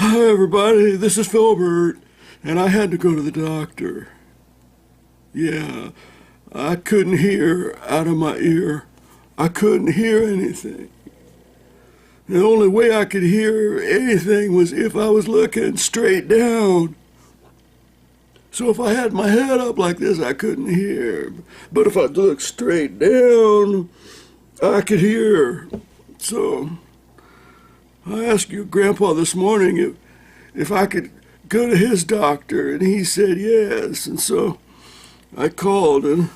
Hi, everybody. This is Philbert, and I had to go to the doctor. Yeah, I couldn't hear out of my ear. I couldn't hear anything. The only way I could hear anything was if I was looking straight down. So if I had my head up like this, I couldn't hear. But if I looked straight down, I could hear. So I asked your grandpa this morning if I could go to his doctor, and he said yes. And so I called, and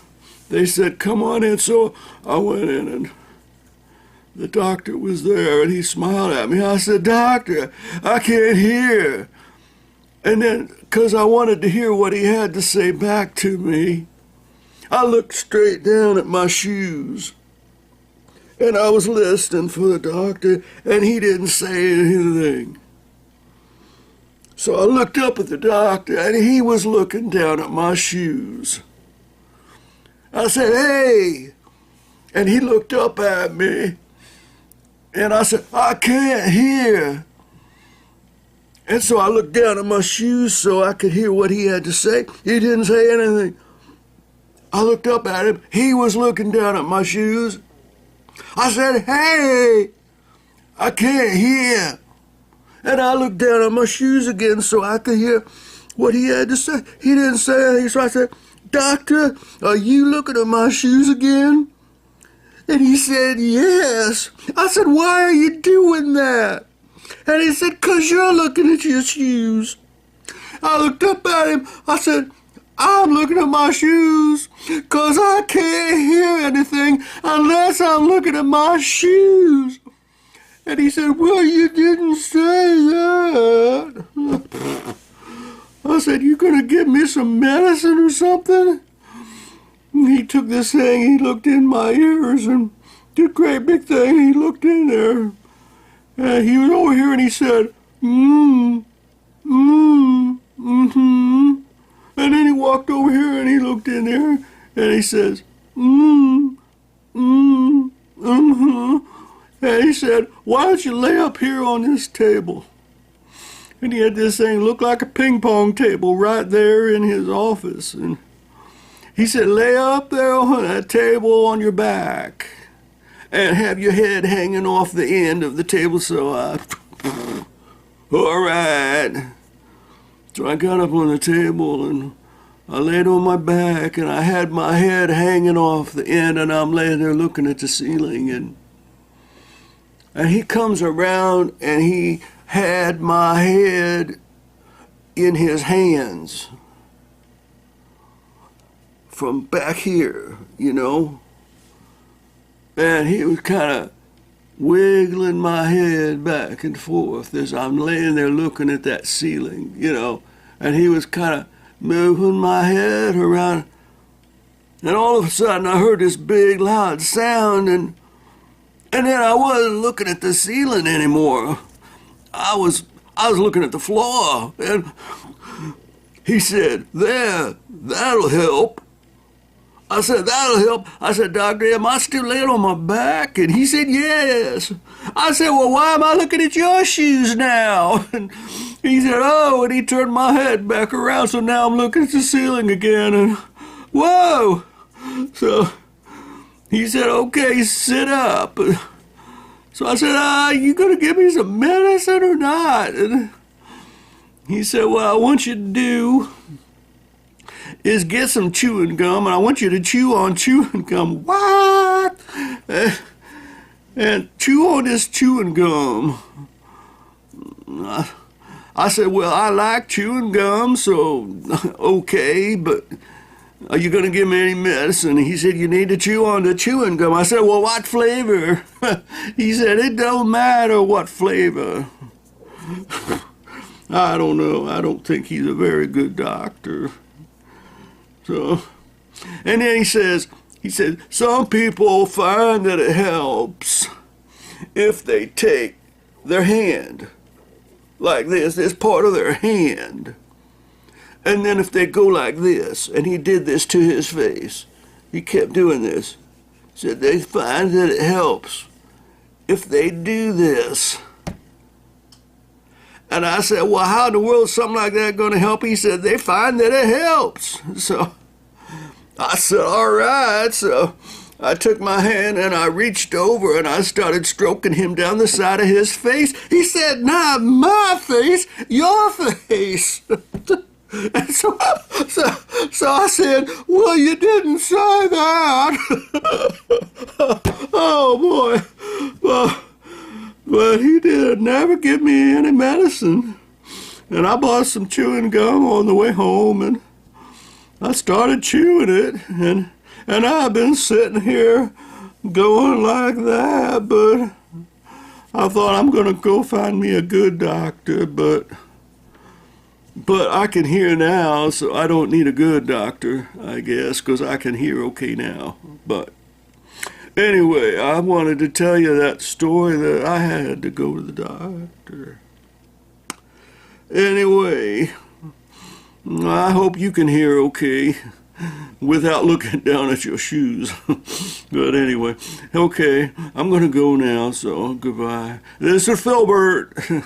they said, come on in. So I went in, and the doctor was there, and he smiled at me. I said, Doctor, I can't hear. And then, because I wanted to hear what he had to say back to me, I looked straight down at my shoes. And I was listening for the doctor, and he didn't say anything. So I looked up at the doctor, and he was looking down at my shoes. I said, hey! And he looked up at me, and I said, I can't hear. And so I looked down at my shoes so I could hear what he had to say. He didn't say anything. I looked up at him. He was looking down at my shoes. I said, hey, I can't hear. And I looked down at my shoes again so I could hear what he had to say. He didn't say anything, so I said, Doctor, are you looking at my shoes again? And he said, yes. I said, why are you doing that? And he said, 'cause you're looking at your shoes. I looked up at him. I said, I'm looking at my shoes 'cause I can't hear anything unless I'm looking at my shoes. And he said, well, you didn't say that. I said, you gonna give me some medicine or something? And he took this thing, he looked in my ears, and did a great big thing. He looked in there. And he was over here, and he said, mm-hmm. And then he walked over here, and he looked in there, and he says, and he said, why don't you lay up here on this table? And he had this thing look like a ping pong table right there in his office. And he said, lay up there on that table on your back and have your head hanging off the end of the table. So all right. So I got up on the table, and I laid on my back, and I had my head hanging off the end, and I'm laying there looking at the ceiling. And he comes around, and he had my head in his hands from back here, you know. And he was kind of wiggling my head back and forth as I'm laying there looking at that ceiling, you know. And he was kind of moving my head around. And all of a sudden I heard this big loud sound, and then I wasn't looking at the ceiling anymore. I was looking at the floor. And he said, there, that'll help. I said, that'll help. I said, Doctor, am I still laying on my back? And he said, yes. I said, well, why am I looking at your shoes now? And he said, oh, and he turned my head back around, so now I'm looking at the ceiling again, and whoa. So he said, okay, sit up. So I said, you gonna give me some medicine or not? And he said, what I want you to do is get some chewing gum, and I want you to chew on chewing gum. What? And chew on this chewing gum. I said, well, I like chewing gum, so okay, but are you going to give me any medicine? He said, you need to chew on the chewing gum. I said, well, what flavor? He said, it don't matter what flavor. I don't know. I don't think he's a very good doctor. So, and then he said, some people find that it helps if they take their hand like this part of their hand, and then if they go like this, and he did this to his face, he kept doing this, said they find that it helps if they do this. And I said, well, how in the world is something like that going to help? He said, they find that it helps. So I said, all right. So I took my hand and I reached over and I started stroking him down the side of his face. He said, not my face, your face. And so I said, well, you didn't say that. Oh, boy. But he did never give me any medicine. And I bought some chewing gum on the way home, and I started chewing it. And I've been sitting here going like that, but I thought I'm going to go find me a good doctor, but I can hear now, so I don't need a good doctor, I guess, because I can hear okay now. But anyway, I wanted to tell you that story that I had to go to the doctor. Anyway, I hope you can hear okay without looking down at your shoes. But anyway, okay, I'm going to go now, so goodbye. This is Philbert.